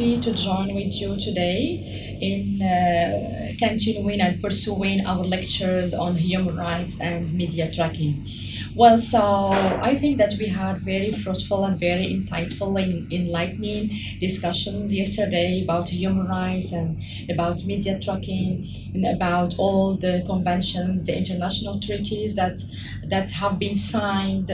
happy to join with you today in continuing and pursuing our lectures on human rights and media tracking. Well, so I think that we had very fruitful and very insightful and enlightening discussions yesterday about human rights and about media tracking and about all the conventions, the international treaties that have been signed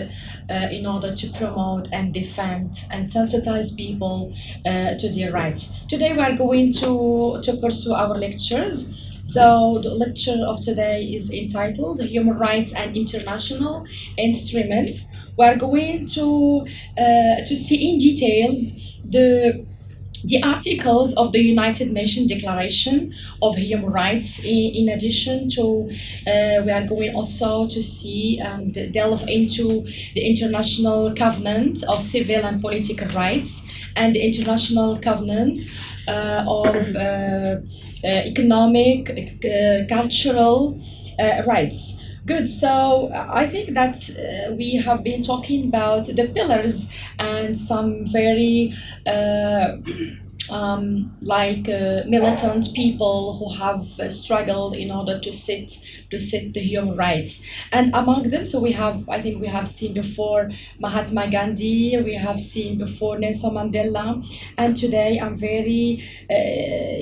in order to promote and defend and sensitize people to their rights. Today we are going to pursue our lectures. So the lecture of today is entitled Human Rights and International Instruments. We are going to see in details the articles of the United Nations Declaration of Human Rights. In addition to, we are going also to see and delve into the International Covenant of Civil and Political Rights and the International Covenant of Economic, Cultural Rights. Good. So I think that we have been talking about the pillars and some very militant people who have struggled in order to set the human rights. And among them, so I think we have seen before Mahatma Gandhi, we have seen before Nelson Mandela, and today I'm very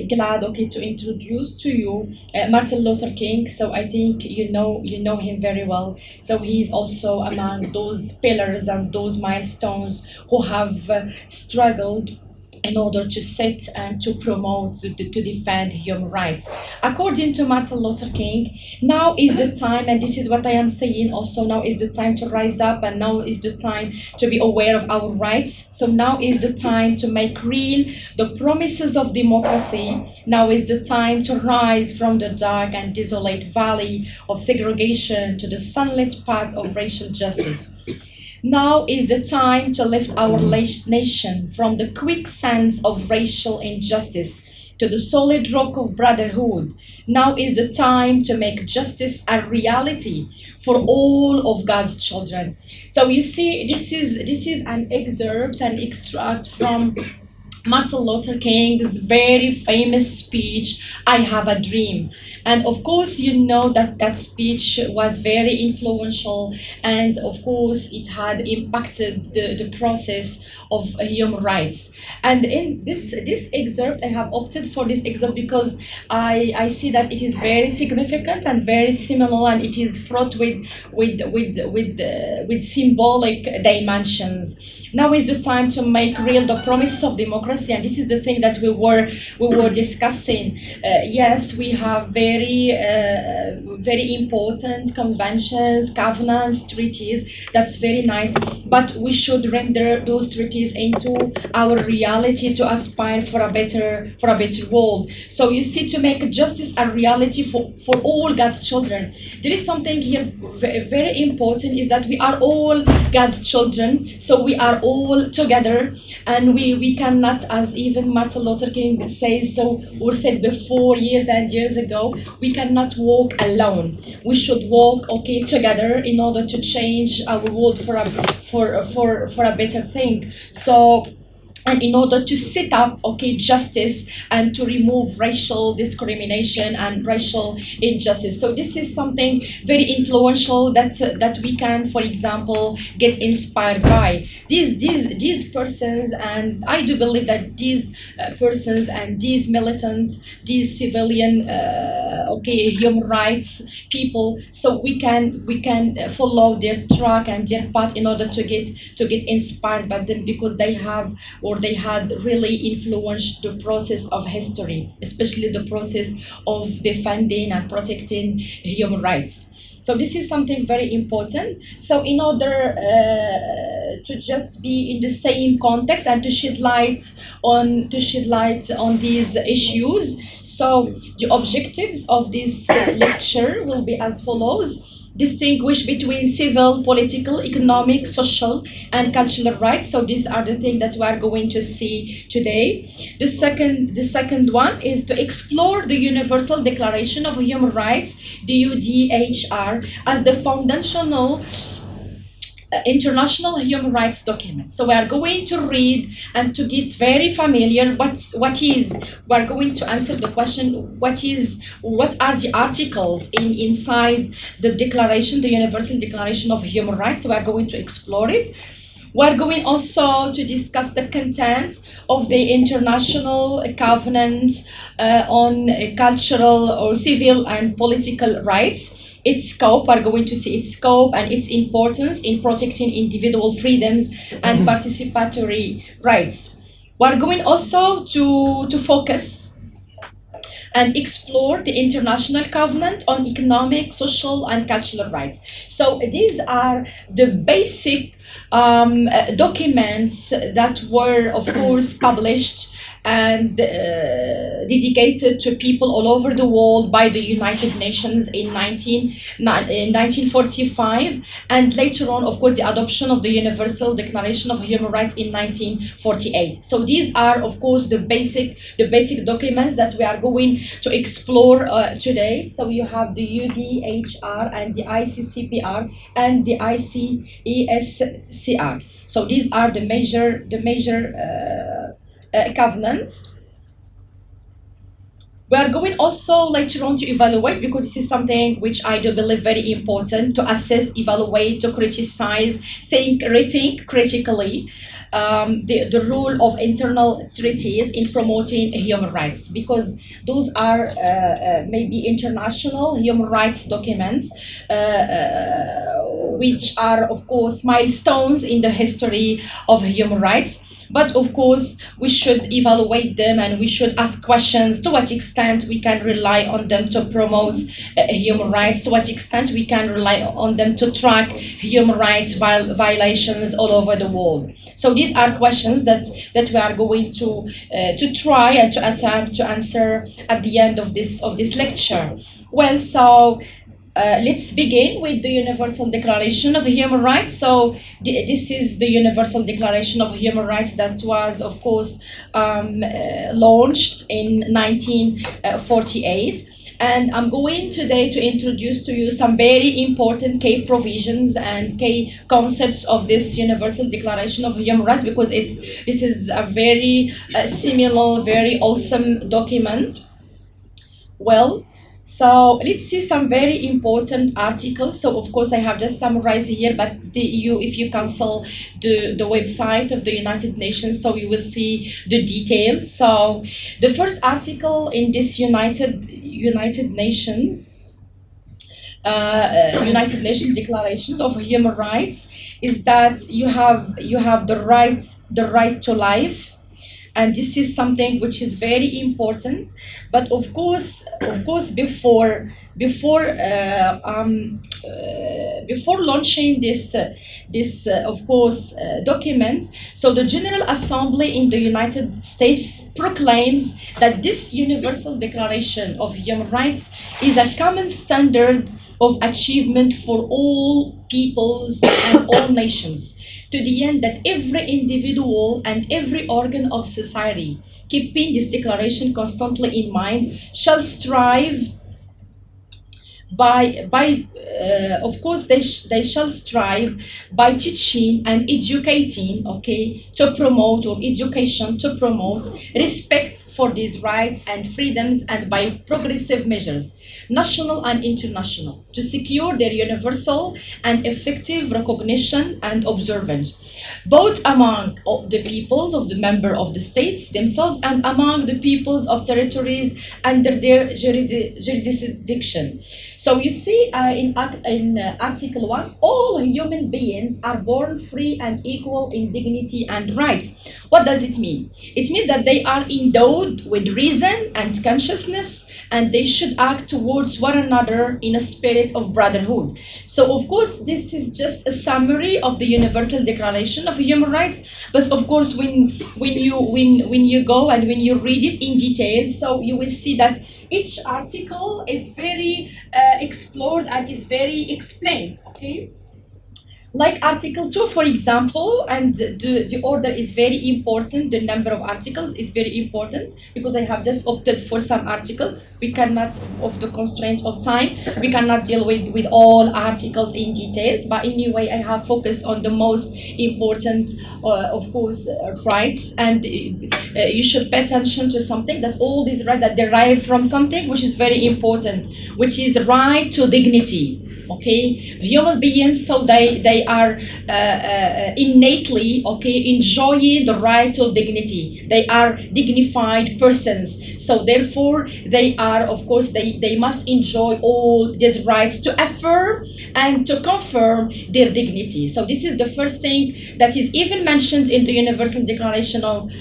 glad, to introduce to you Martin Luther King. So I think you know him very well. So he's also among those pillars and those milestones who have struggled in order to set and to promote, to defend human rights. According to Martin Luther King, now is the time, and this is what I am saying also, now is the time to rise up, and now is the time to be aware of our rights. So now is the time to make real the promises of democracy. Now is the time to rise from the dark and desolate valley of segregation to the sunlit path of racial justice. Now is the time to lift our nation from the quicksands of racial injustice to the solid rock of brotherhood. Now is the time to make justice a reality for all of God's children. So you see, this is an excerpt, an extract from Martin Luther King's very famous speech, I Have a Dream. And of course, you know that speech was very influential, and of course, it had impacted the process of human rights. And in this excerpt, I have opted for this excerpt because I see that it is very significant and very similar, and it is fraught with symbolic dimensions. Now is the time to make real the promises of democracy, and this is the thing that we were discussing. Yes, we have very important conventions, covenants, treaties. That's very nice, but we should render those treaties into our reality to aspire for a better world. So you see, to make justice a reality for all God's children. There is something here very important, is that we are all God's children. So we are all together, and we cannot, as even Martin Luther King says, so or said before years and years ago, we cannot walk alone. We should walk together in order to change our world for a better thing. So, and in order to set up justice and to remove racial discrimination and racial injustice. So this is something very influential that we can, for example, get inspired by. These persons, and I do believe that these persons and these militants, these civilian human rights people, so we can follow their track and their path in order to get inspired by them, because they had really influenced the process of history, especially the process of defending and protecting human rights. So this is something very important. So in order to just be in the same context and to shed light on these issues, so the objectives of this lecture will be as follows: distinguish between civil, political, economic, social, and cultural rights. So these are the things that we are going to see today. The second one is to explore the Universal Declaration of Human Rights, the UDHR, as the foundational international human rights document. So we are going to read and to get very familiar what is. We are going to answer the question what are the articles inside the declaration, the Universal Declaration of Human Rights. So we are going to explore it. We're going also to discuss the content of the international covenant on cultural or civil and political rights. Its scope, we're going to see its scope and its importance in protecting individual freedoms and participatory rights. We're going also to focus and explore the International Covenant on Economic, Social, and Cultural Rights. So these are the basic documents that were, of course, published and dedicated to people all over the world by the United Nations in 1945, and later on, of course, the adoption of the Universal Declaration of Human Rights in 1948. So these are, of course, the basic documents that we are going to explore today. So you have the UDHR and the ICCPR and the ICESCR. So these are the major covenants. We are going also later on to evaluate, because this is something which I do believe very important, to assess, evaluate, to criticize, think, rethink critically the role of internal treaties in promoting human rights, because those are maybe international human rights documents which are, of course, milestones in the history of human rights. But of course, we should evaluate them and we should ask questions: to what extent we can rely on them to promote human rights, to what extent we can rely on them to track human rights violations all over the world. So these are questions that we are going to try and to attempt to answer at the end of this lecture. Well, so let's begin with the Universal Declaration of Human Rights. So this is the Universal Declaration of Human Rights that was, of course, launched in 1948. And I'm going today to introduce to you some very important key provisions and key concepts of this Universal Declaration of Human Rights, because this is a very similar, very awesome document. Well, so let's see some very important articles. So of course I have just summarized here, but if you consult the website of the United Nations, so you will see the details. So the first article in this United Nations United Nations Declaration of Human Rights is that you have the right to life. And this is something which is very important. But of course, before launching this document, so the General Assembly in the United States proclaims that this Universal Declaration of Human Rights is a common standard of achievement for all peoples and all nations, to the end that every individual and every organ of society, keeping this declaration constantly in mind, shall strive of course they shall strive by teaching and educating, to promote, or education to promote respect for these rights and freedoms, and by progressive measures, national and international, to secure their universal and effective recognition and observance, both among the peoples of the member of the states themselves and among the peoples of territories under their jurisdiction. So you see in Article 1, all human beings are born free and equal in dignity and rights. What does it mean? It means that they are endowed with reason and consciousness, and they should act towards one another in a spirit of brotherhood. So of course this is just a summary of the Universal Declaration of Human Rights, but of course when you go and when you read it in detail, so you will see that each article is very explored and is very explained. Like Article 2, for example, and the order is very important. The number of articles is very important because I have just opted for some articles. We cannot, of the constraint of time, we cannot deal with all articles in details. But anyway, I have focused on the most important, of course, rights. And you should pay attention to something, that all these rights that derive from something which is very important, which is the right to dignity. Okay, human beings, so they are innately, okay, enjoying the right to dignity. They are dignified persons, so therefore they are, of course, they must enjoy all these rights to affirm and to confirm their dignity. So this is the first thing that is even mentioned in the Universal Declaration of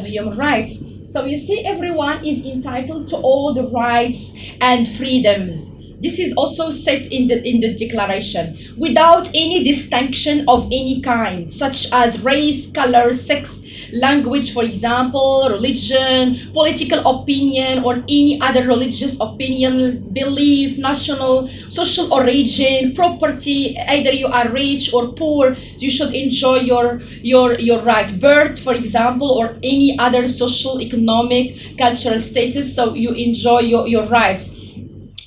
Human Rights. So you see, everyone is entitled to all the rights and freedoms. This is also set in the declaration, without any distinction of any kind, such as race, color, sex, language, for example, religion, political opinion, or any other religious opinion, belief, national, social origin, property. Either you are rich or poor, you should enjoy your right. Birth, for example, or any other social, economic, cultural status. So you enjoy your rights.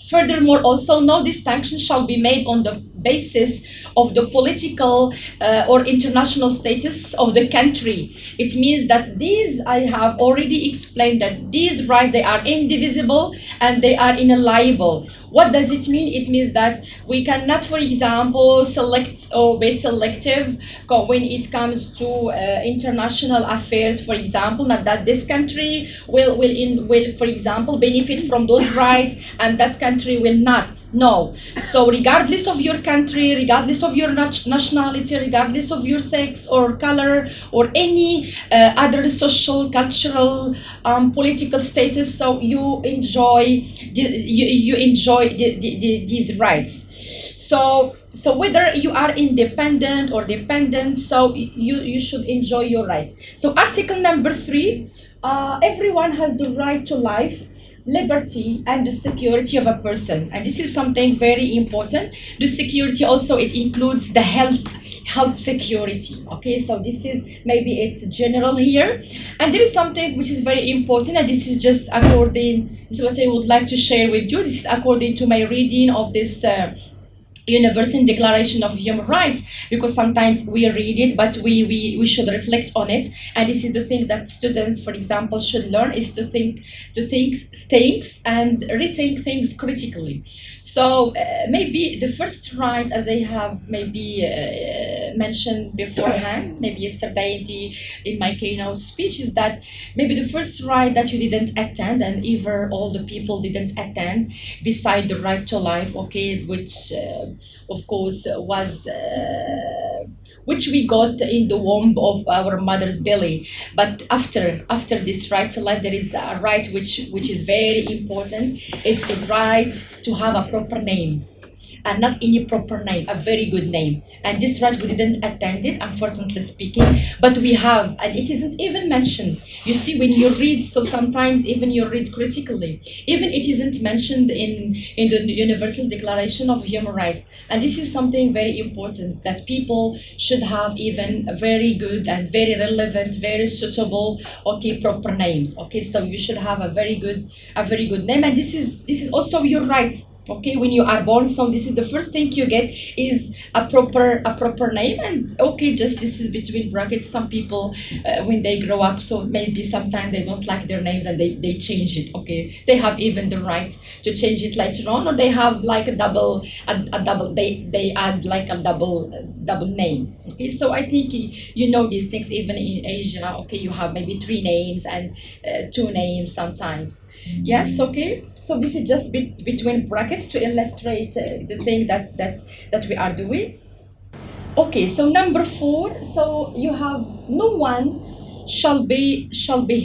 Furthermore, also, no distinction shall be made on the basis of the political or international status of the country. It means that these, I have already explained, that these rights, they are indivisible and they are inalienable. What does it mean? It means that we cannot, for example, select or be selective when it comes to international affairs, for example, not that this country will, for example, benefit from those rights and that country will not. No. So regardless of your country, regardless of your nationality, regardless of your sex or color or any other social, cultural, political status, so you enjoy these rights. So whether you are independent or dependent, so you should enjoy your rights. So article number 3, everyone has the right to life, liberty, and the security of a person. And this is something very important. The security also, it includes the health security. Okay, so this is, maybe it's general here. And there is something which is very important, and this is just according, this is what I would like to share with you. This is according to my reading of this Universal Declaration of Human Rights, because sometimes we read it, but we should reflect on it. And this is the thing that students, for example, should learn, is to think things and rethink things critically. So maybe the first right, as I have maybe mentioned beforehand, maybe yesterday in my keynote speech, is that maybe the first right that you didn't attend, and even all the people didn't attend, beside the right to life, okay, which of course was which we got in the womb of our mother's belly. But after this right to life, there is a right which is very important. It's the right to have a proper name, and not any proper name, a very good name. And this right, we didn't attend it, unfortunately speaking, but we have, and it isn't even mentioned. You see, when you read, so sometimes even you read critically, even it isn't mentioned in the Universal Declaration of Human Rights. And this is something very important, that people should have even a very good and very relevant, very suitable, okay, proper names. Okay, so you should have a very good name, and this is also your rights. Okay, when you are born, so this is the first thing you get, is a proper name. And okay, just this is between brackets, some people when they grow up, so maybe sometimes they don't like their names and they change it. Okay, they have even the right to change it later on, or they have like a double they add like a double name. Okay, so I think you know these things. Even in Asia, okay, you have maybe 3 names and 2 names sometimes. Yes, okay. So this is just between brackets to illustrate the thing that we are doing. Okay, so number 4. So you have, no one shall be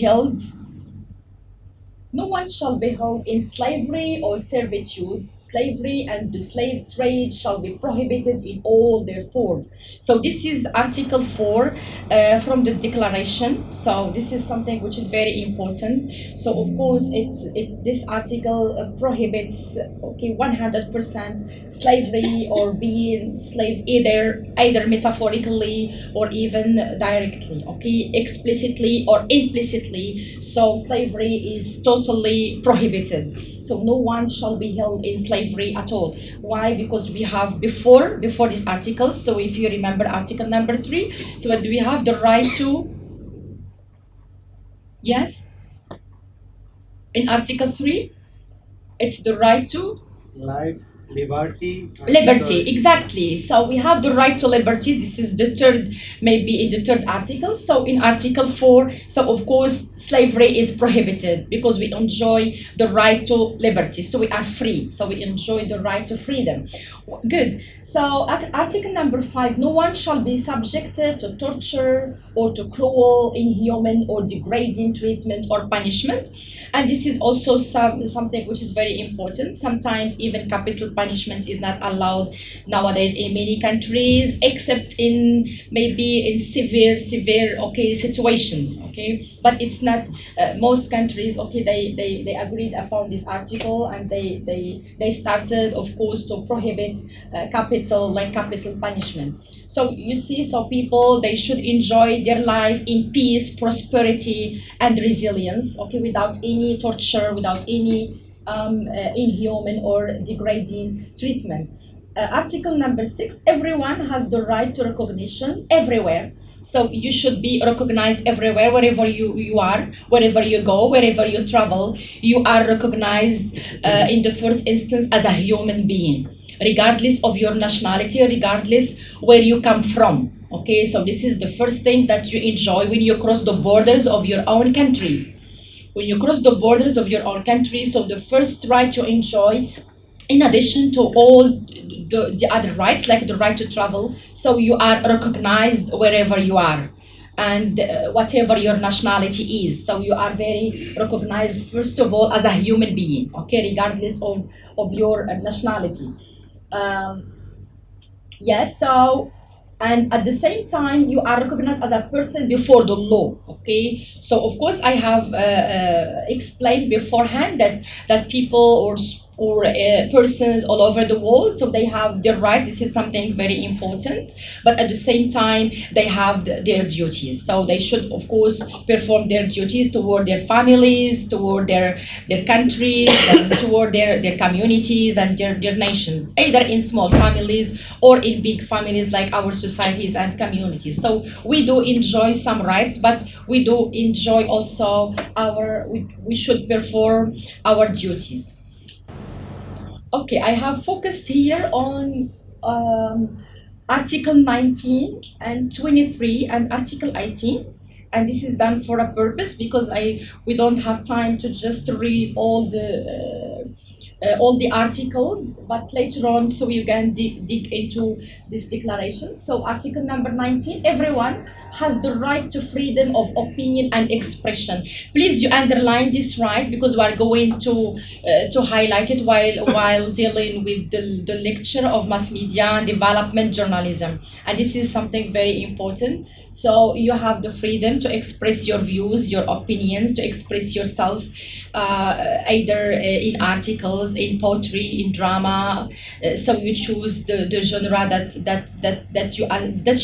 held No one shall be held in slavery or servitude. Slavery and the slave trade shall be prohibited in all their forms. So this is Article 4 from the Declaration. So this is something which is very important. So of course, this article prohibits 100% slavery or being slave either metaphorically or even directly, explicitly or implicitly. So slavery is totally prohibited. So no one shall be held in slavery at all. Why? Because we have before this article. So if you remember Article number 3, so do we have the right to? Yes, in Article 3, it's the right to life, liberty, liberty. Exactly. So we have the right to liberty. This is the third, maybe in the third article. So in Article 4, so of course slavery is prohibited because we enjoy the right to liberty. So we are free. So we enjoy the right to freedom. Good. So Article number 5, no one shall be subjected to torture or to cruel, inhuman or degrading treatment or punishment. And this is also something which is very important. Sometimes even capital punishment is not allowed nowadays in many countries, except in maybe in severe situations. But it's not most countries. They agreed upon this article, and they started, of course, to prohibit capital punishment. So you see, so people, they should enjoy their life in peace, prosperity, and resilience. Without any torture, without any inhuman or degrading treatment. Article number 6, everyone has the right to recognition everywhere. So you should be recognized everywhere, wherever you are, wherever you go, wherever you travel. You are recognized in the first instance as a human being, regardless of your nationality, regardless where you come from. So this is the first thing that you enjoy when you cross the borders of your own country. When you cross the borders of your own country, so the first right you enjoy, in addition to all the other rights, like the right to travel, so you are recognized wherever you are, and whatever your nationality is. So you are very recognized, first of all, as a human being, regardless of your nationality. Um, yes, so, and at the same time, you are recognized as a person before the law. So of course, I have explained beforehand that people or persons all over the world, so they have their rights. This is something very important, but at the same time they have their duties. So they should, of course, perform their duties toward their families, toward their countries, and toward their communities and their nations, either in small families or in big families like our societies and communities. So we do enjoy some rights, but we do enjoy also we should perform our duties. I have focused here on Article 19 and 23 and Article 18. And this is done for a purpose because we don't have time to just read all the articles, but later on, so you can dig into this declaration. So Article number 19, everyone has the right to freedom of opinion and expression. Please, you underline this right, because we are going to highlight it while dealing with the lecture of mass media and development journalism, and this is something very important. So you have the freedom to express your views, your opinions, to express yourself, either in articles, in poetry, in drama. So you choose the genre that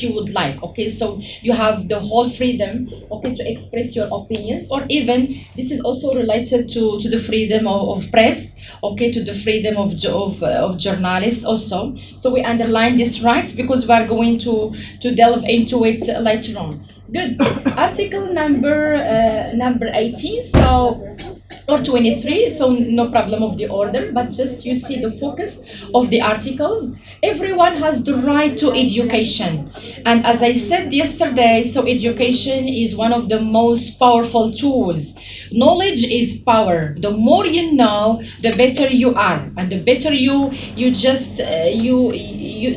you would like. So you have the whole freedom, to express your opinions, or even this is also related to the freedom of press, to the freedom of journalists also. So we underline these rights because we are going to delve into it later on. Good. Article number 18. So or 23, so no problem of the order, but just you see the focus of the articles. Everyone has the right to education, and as I said yesterday, so education is one of the most powerful tools. Knowledge is power. The more you know, the better you are, and the better you just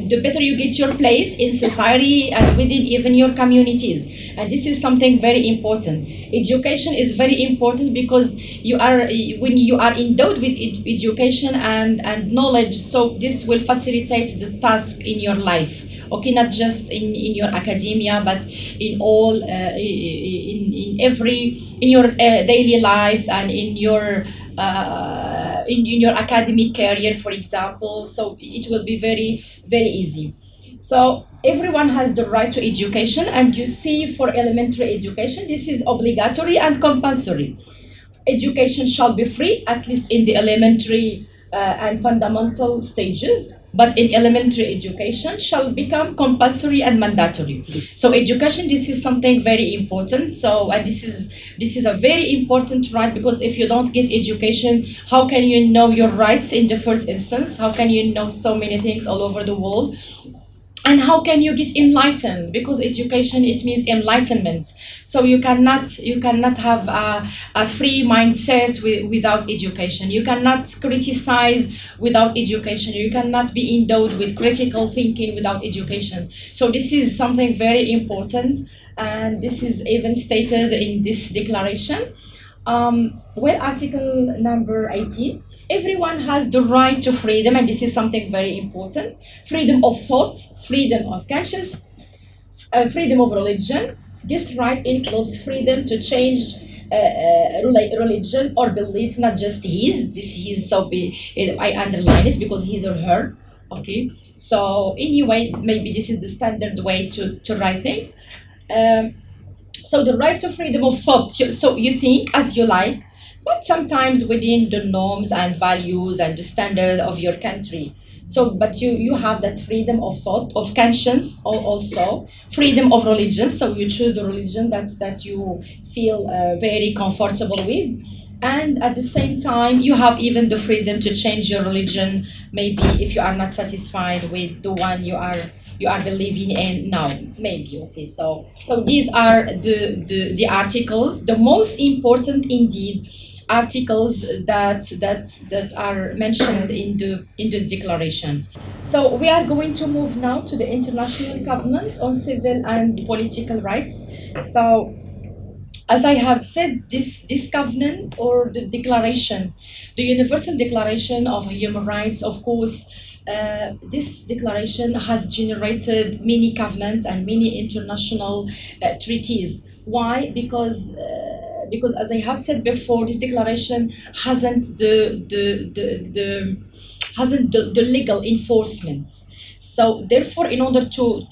the better you get your place in society and within even your communities. And this is something very important. Education is very important because when you are endowed with education and knowledge, so this will facilitate the task in your life. Okay, not just in your academia, but in all in every in your daily lives and in your in your academic career, for example. So it will be very easy. So everyone has the right to education, and you see, for elementary education, this is obligatory and compulsory. Education shall be free, at least in the elementary and fundamental stages, but in elementary education shall become compulsory and mandatory. So education, this is something very important. So, and this is a very important right, because if you don't get education, how can you know your rights in the first instance? How can you know so many things all over the world? And how can you get enlightened? Because education, it means enlightenment. So you cannot have a free mindset without education. You cannot criticize without education. You cannot be endowed with critical thinking without education. So this is something very important, and this is even stated in this declaration. Article number 18, everyone has the right to freedom, and this is something very important. Freedom of thought, freedom of conscience, freedom of religion. This right includes freedom to change religion or belief, not just his. This his, so I underline it because his or her. Okay. So anyway, maybe this is the standard way to write things. So the right to freedom of thought. So you think as you like, but sometimes within the norms and values and the standard of your country. So, but you have that freedom of thought, of conscience, also freedom of religion. So you choose the religion that you feel very comfortable with, and at the same time you have even the freedom to change your religion, maybe if you are not satisfied with the one you are believing in now, maybe. Okay, so these are the articles, the most important indeed articles that are mentioned in the declaration. So we are going to move now to the International Covenant on Civil and Political Rights. So as I have said, this covenant, or the declaration, the Universal Declaration of Human Rights, of course, this declaration has generated many covenants and many international treaties. Why? Because as I have said before, this declaration hasn't the legal enforcement. So therefore, in order to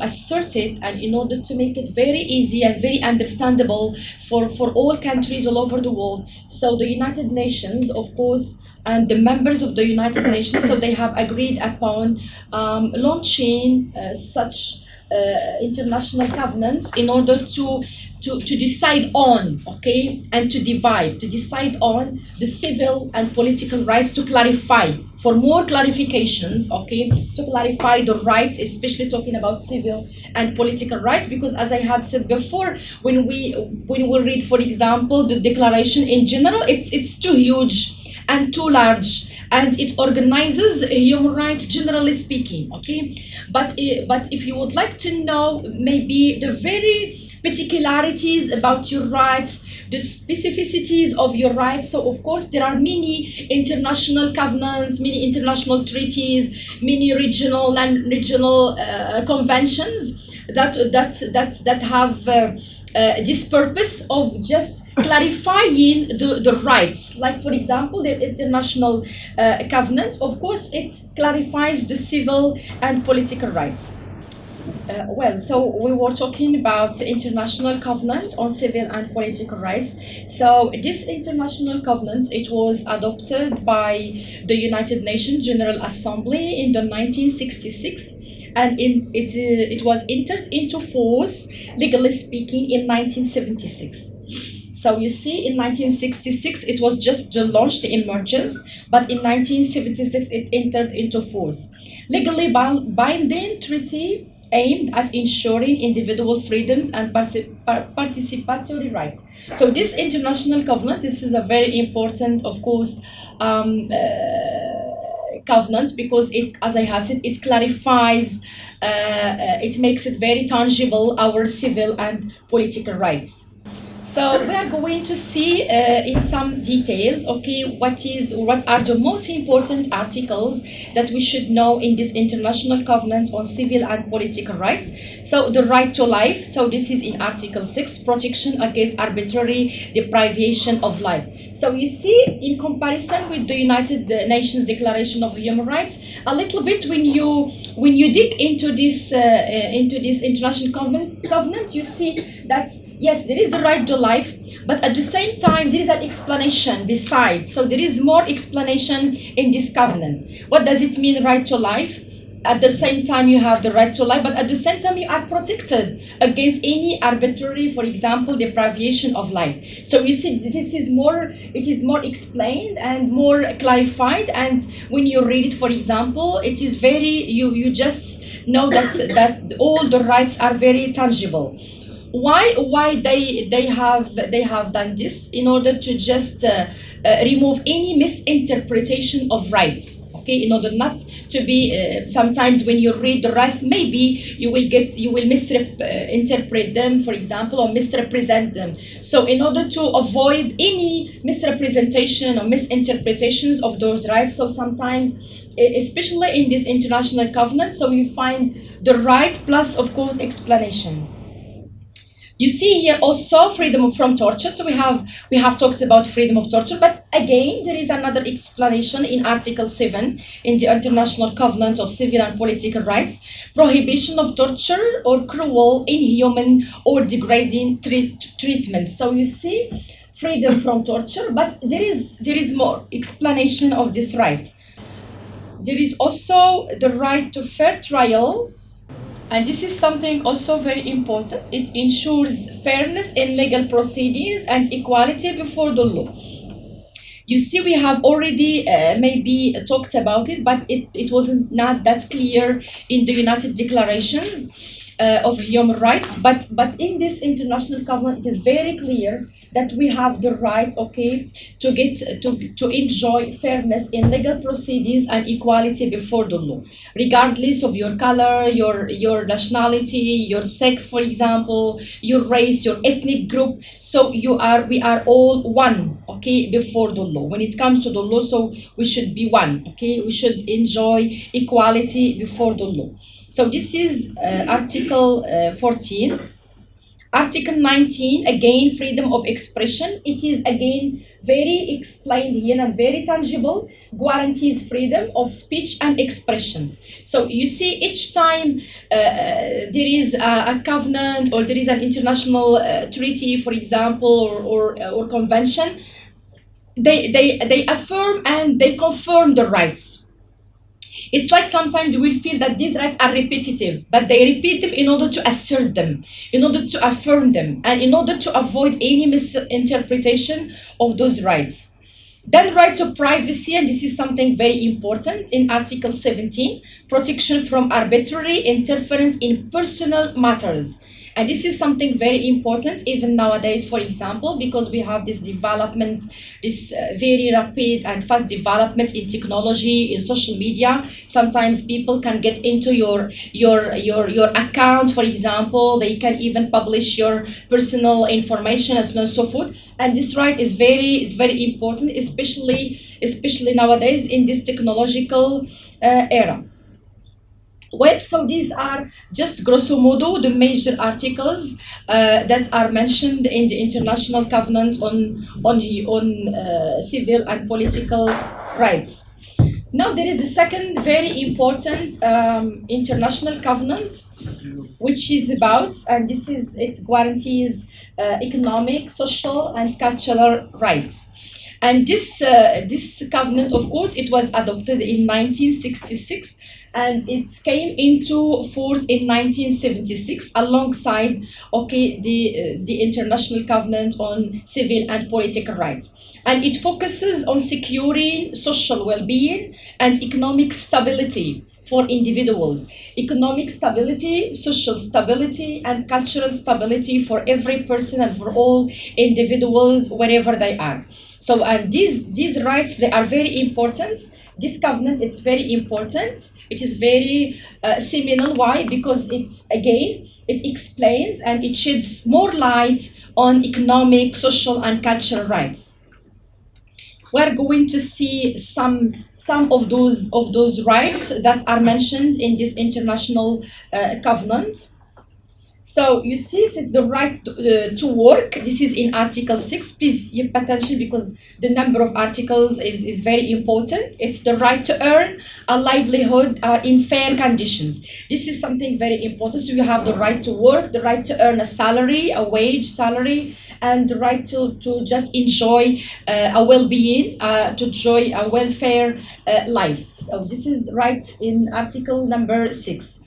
assert it, and in order to make it very easy and very understandable for all countries all over the world, so the United Nations, of course, and the members of the United Nations, so they have agreed upon launching such international covenants in order to decide on, okay, and to decide on the civil and political rights, to clarify, for more clarifications, okay, to clarify the rights, especially talking about civil and political rights. Because as I have said before, when we read, for example, the declaration in general, it's too huge and too large, and it organizes human rights generally speaking, okay. But if you would like to know maybe the very particularities about your rights, the specificities of your rights, so of course there are many international covenants, many international treaties, many regional conventions that have this purpose of just clarifying the rights. Like, for example, the International Covenant, of course, it clarifies the civil and political rights. So we were talking about the International Covenant on Civil and Political Rights. So this International Covenant, it was adopted by the United Nations General Assembly in the 1966, and it was entered into force, legally speaking, in 1976. So you see, in 1966, it was just to launch the emergence, but in 1976, it entered into force. Legally binding treaty aimed at ensuring individual freedoms and participatory rights. So this international covenant, this is a very important, of course, covenant because it, as I have said, it clarifies, it makes it very tangible our civil and political rights. So we are going to see in some details, okay, what are the most important articles that we should know in this international covenant on civil and political rights. So the right to life. So this is in Article 6, protection against arbitrary deprivation of life. So you see, in comparison with the United Nations Declaration of Human Rights, a little bit when you dig into this international covenant, you see that yes, there is the right to life, but at the same time, there is an explanation besides. So there is more explanation in this covenant. What does it mean, right to life? At the same time, you have the right to life, but at the same time, you are protected against any arbitrary, for example, deprivation of life. So you see, it is more explained and more clarified. And when you read it, for example, it is very, you just know that all the rights are very tangible. Why they have done this? In order to just remove any misinterpretation of rights, okay, in order not to be sometimes when you read the rights, maybe you will misinterpret them, for example, or misrepresent them. So in order to avoid any misrepresentation or misinterpretations of those rights, so sometimes, especially in this international covenant, so you find the right plus, of course, explanation. You see here also freedom from torture. So we have talked about freedom of torture, but again there is another explanation in Article 7 in the International Covenant of Civil and Political Rights: prohibition of torture or cruel, inhuman, or degrading treatment. So you see, freedom from torture, but there is more explanation of this right. There is also the right to fair trial. And this is something also very important. It ensures fairness in legal proceedings and equality before the law. You see, we have already maybe talked about it, but it wasn't not that clear in the United Declarations of Human Rights. But in this international covenant, it is very clear that we have the right, okay, to enjoy fairness in legal proceedings and equality before the law, regardless of your color, your nationality, your sex, for example, your race, your ethnic group. So we are all one, okay, before the law. When it comes to the law, so we should be one, okay. We should enjoy equality before the law. So this is Article 14. Article 19, again, freedom of expression. It is again very explained here and very tangible, guarantees freedom of speech and expressions. So you see, each time there is a covenant or there is an international treaty, for example, or convention, they affirm and they confirm the rights. It's like sometimes you will feel that these rights are repetitive, but they repeat them in order to assert them, in order to affirm them, and in order to avoid any misinterpretation of those rights. Then right to privacy, and this is something very important in Article 17, protection from arbitrary interference in personal matters. And this is something very important even nowadays, for example, because we have this development, this very rapid and fast development in technology, in social media. Sometimes people can get into your account, for example. They can even publish your personal information and so on and so forth. And this right is very important, especially nowadays in this technological era. Well, so these are just grosso modo the major articles that are mentioned in the International Covenant on civil and political rights. Now there is the second very important international covenant, which is about, and it guarantees economic, social, and cultural rights. And this covenant, of course, it was adopted in 1966. And it came into force in 1976 alongside, okay, the International Covenant on Civil and Political Rights. And it focuses on securing social well-being and economic stability for individuals, economic stability, social stability, and cultural stability for every person and for all individuals wherever they are. So, and these rights, they are very important. This covenant, it's very important. It is very seminal. Why? Because it's, again, it explains and it sheds more light on economic, social, and cultural rights. We're going to see some of those rights that are mentioned in this international covenant. So you see, it's the right to work. This is in Article 6. Please pay attention because the number of articles is very important. It's the right to earn a livelihood in fair conditions. This is something very important. So you have the right to work, the right to earn a salary, a wage salary, and the right to just enjoy a well-being, to enjoy a welfare life. So this is rights in Article number 6.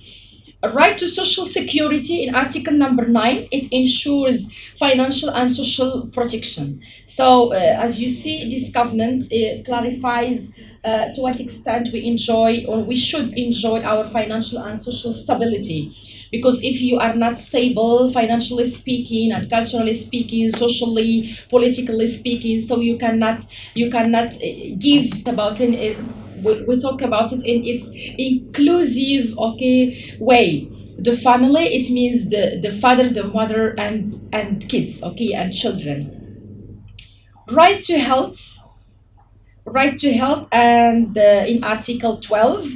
A right to social security in Article number 9, it ensures financial and social protection. So, as you see, this covenant clarifies to what extent we enjoy or we should enjoy our financial and social stability. Because if you are not stable, financially speaking, and culturally speaking, socially, politically speaking, so you cannot give about it. We talk about it in its inclusive, okay, way. The family, it means the father, the mother, and kids, okay, and children. Right to health, and in Article 12,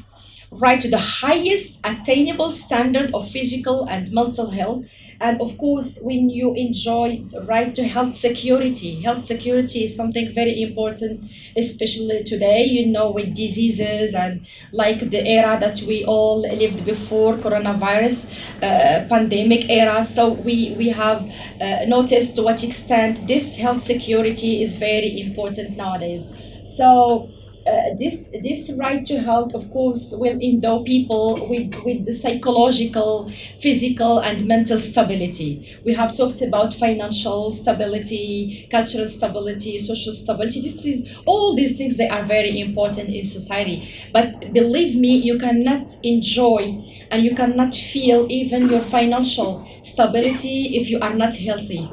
right to the highest attainable standard of physical and mental health. And of course, when you enjoy the right to health security is something very important, especially today, with diseases and like the era that we all lived before coronavirus pandemic era. So we have noticed to what extent this health security is very important nowadays. So this right to health, of course, will endow people with the psychological, physical, and mental stability. We have talked about financial stability, cultural stability, social stability. This is all these things, they are very important in society. But believe me, you cannot enjoy and you cannot feel even your financial stability if you are not healthy.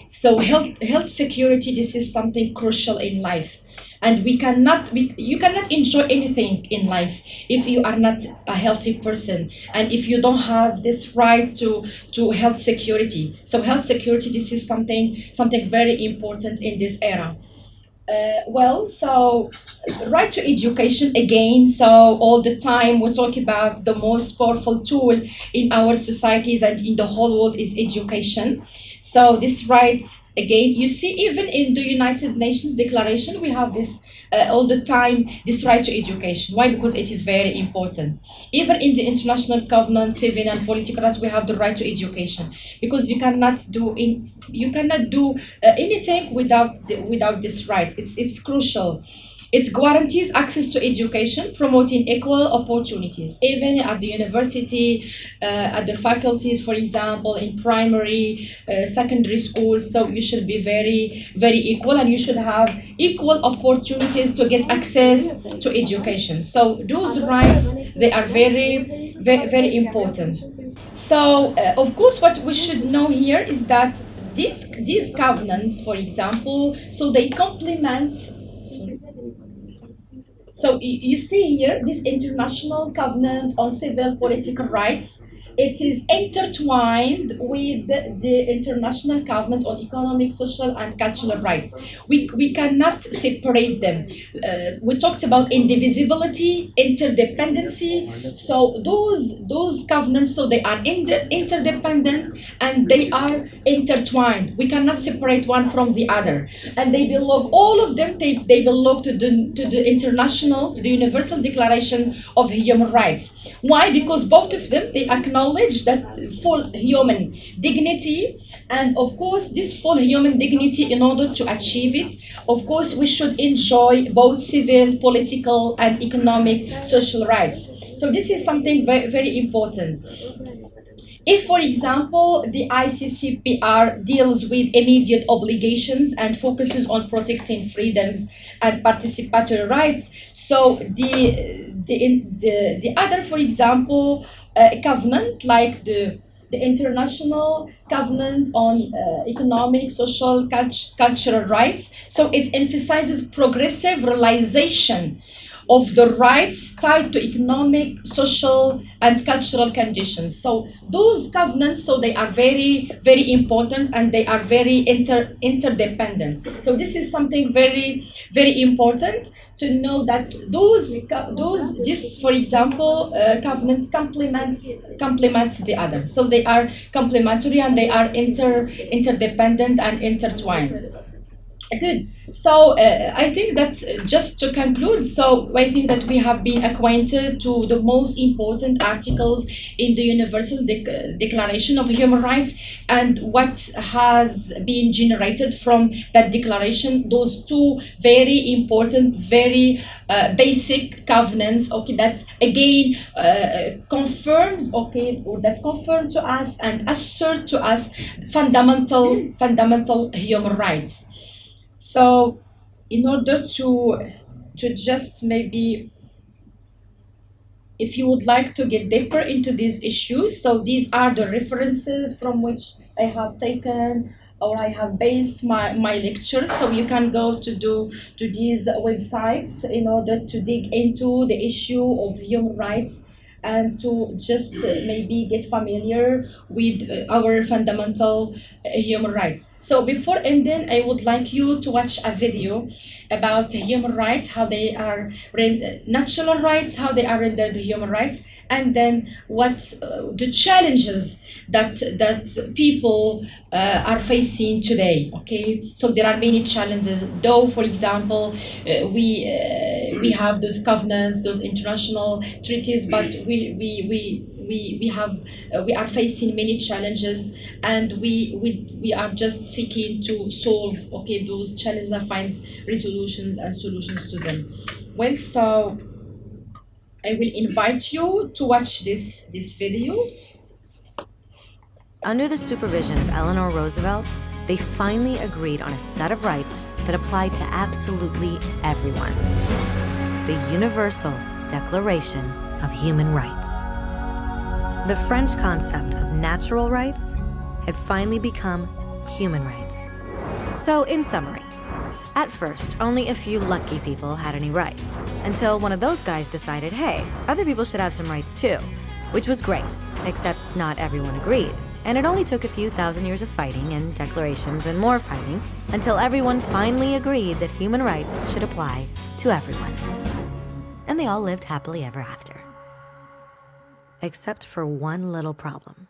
So health security, this is something crucial in life, and you cannot enjoy anything in life if you are not a healthy person and if you don't have this right to health security. So health security, this is something very important in this era. So right to education, again. So all the time we talk about the most powerful tool in our societies and in the whole world is education. So this rights, again, you see, even in the United Nations Declaration, we have this all the time, this right to education. Why? Because it is very important. Even in the International Covenant, civil and political rights, we have the right to education, because you cannot do anything without this right. It's crucial. It guarantees access to education, promoting equal opportunities, even at the university, at the faculties, for example, in primary, secondary schools. So you should be very, very equal, and you should have equal opportunities to get access to education. So those rights, they are very, very, very important. So, of course, what we should know here is that these covenants, for example, so they complement. So you see here this international covenant on civil political rights. It is intertwined with the international covenant on economic, social, and cultural rights. We cannot separate them. We talked about indivisibility, interdependency. So those covenants, so they are interdependent and they are intertwined. We cannot separate one from the other, and they belong. All of them, they belong to the international, to the Universal Declaration of Human Rights. Why? Because both of them, they acknowledge that full human dignity, and of course this full human dignity, in order to achieve it, of course we should enjoy both civil, political, and economic social rights. So this is something very, very important. If, for example, the ICCPR deals with immediate obligations and focuses on protecting freedoms and participatory rights, so the other, for example, covenant like the International Covenant on Economic, Social, Cultural Rights, so it emphasizes progressive realization of the rights tied to economic, social, and cultural conditions. So those covenants, so they are very, very important and they are very interdependent. So this is something very, very important to know that this, for example, covenant complements the other. So they are complementary and they are interdependent and intertwined. Good. So I think that's just to conclude. So I think that we have been acquainted to the most important articles in the Universal Declaration of Human Rights and what has been generated from that declaration. Those two very important, very basic covenants. Okay, that again confirms. Okay, or that confirm to us and assert to us fundamental human rights. So, in order to just maybe, if you would like to get deeper into these issues, so these are the references from which I have taken or I have based my lectures. So you can go to these websites in order to dig into the issue of human rights and to just maybe get familiar with our fundamental human rights. So before ending, I would like you to watch a video about human rights, how they are natural rights, how they are rendered human rights, and then what's the challenges that people are facing today. Okay, so there are many challenges. Though, for example, we have those covenants, those international treaties, but we are facing many challenges, and we are just seeking to solve, okay, those challenges and find resolutions and solutions to them. Well, so I will invite you to watch this video. Under the supervision of Eleanor Roosevelt, they finally agreed on a set of rights that applied to absolutely everyone. The Universal Declaration of Human Rights. The French concept of natural rights had finally become human rights. So, in summary, at first, only a few lucky people had any rights, until one of those guys decided, hey, other people should have some rights too, which was great, except not everyone agreed. And it only took a few thousand years of fighting and declarations and more fighting until everyone finally agreed that human rights should apply to everyone. And they all lived happily ever after. Except for one little problem.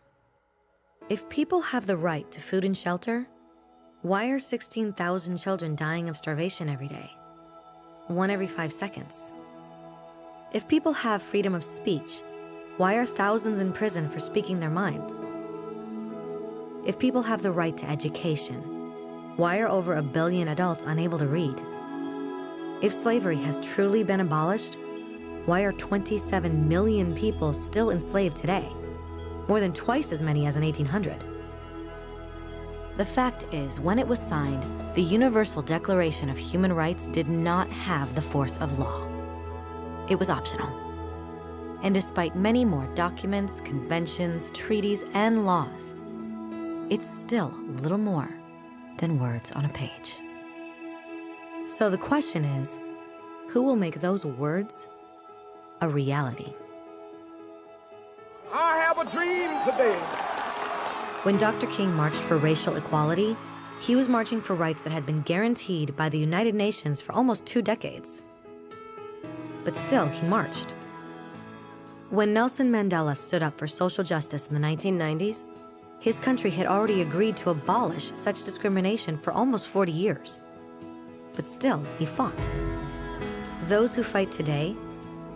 If people have the right to food and shelter, why are 16,000 children dying of starvation every day? 1 every 5 seconds. If people have freedom of speech, why are thousands in prison for speaking their minds? If people have the right to education, why are over 1 billion adults unable to read? If slavery has truly been abolished, why are 27 million people still enslaved today? More than twice as many as in 1800. The fact is, when it was signed, the Universal Declaration of Human Rights did not have the force of law. It was optional. And despite many more documents, conventions, treaties, and laws, it's still little more than words on a page. So the question is, who will make those words a reality? I have a dream today. When Dr. King marched for racial equality, he was marching for rights that had been guaranteed by the United Nations for almost 2 decades. But still, he marched. When Nelson Mandela stood up for social justice in the 1990s, his country had already agreed to abolish such discrimination for almost 40 years. But still, he fought. Those who fight today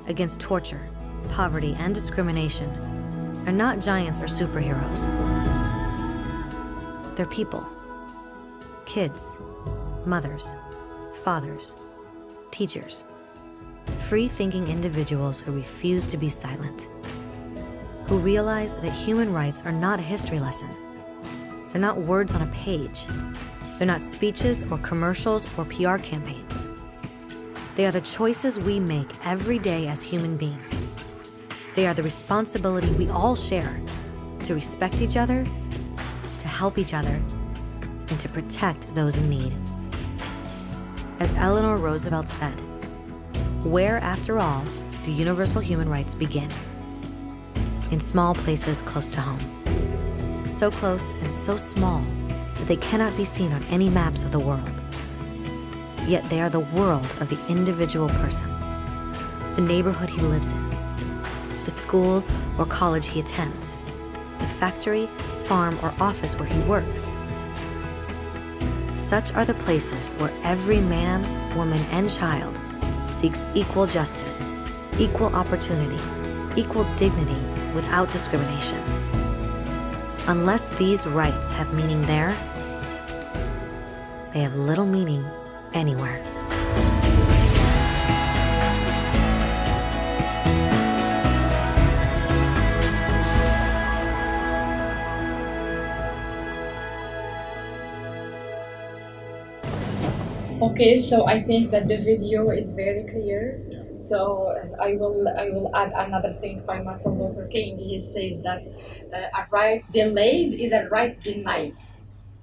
against torture, poverty, and discrimination are not giants or superheroes. They're people. Kids, mothers, fathers, teachers. Free-thinking individuals who refuse to be silent. who realize that human rights are not a history lesson. They're not words on a page. They're not speeches or commercials or PR campaigns. They are the choices we make every day as human beings. They are the responsibility we all share to respect each other, to help each other, and to protect those in need. As Eleanor Roosevelt said, where, after all, do universal human rights begin? In small places close to home. So close and so small that they cannot be seen on any maps of the world. Yet they are the world of the individual person, the neighborhood he lives in, the school or college he attends, the factory, farm, or office where he works. Such are the places where every man, woman, and child seeks equal justice, equal opportunity, equal dignity without discrimination. Unless these rights have meaning there, they have little meaning anywhere. Okay, so I think that the video is very clear. So I will add another thing by Martin Luther King. He says that a right delayed is a right denied.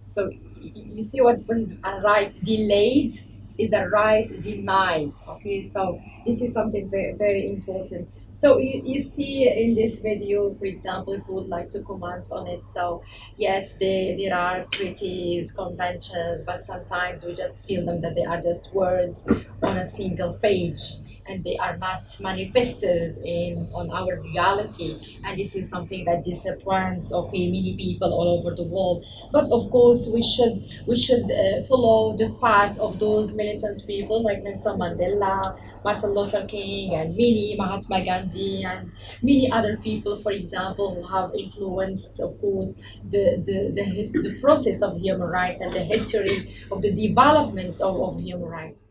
So you see what a right delayed is a right denied. Okay, so this is something very, very important. So you see in this video, for example, if you would like to comment on it. So yes, there are treaties, conventions, but sometimes we just feel them that they are just words on a single page, and they are not manifested in on our reality. And this is something that disappoints many people all over the world. But of course, we should follow the path of those militant people like Nelson Mandela, Martin Luther King, and many Mahatma Gandhi, and many other people, for example, who have influenced, of course, the process of human rights and the history of the development of human rights.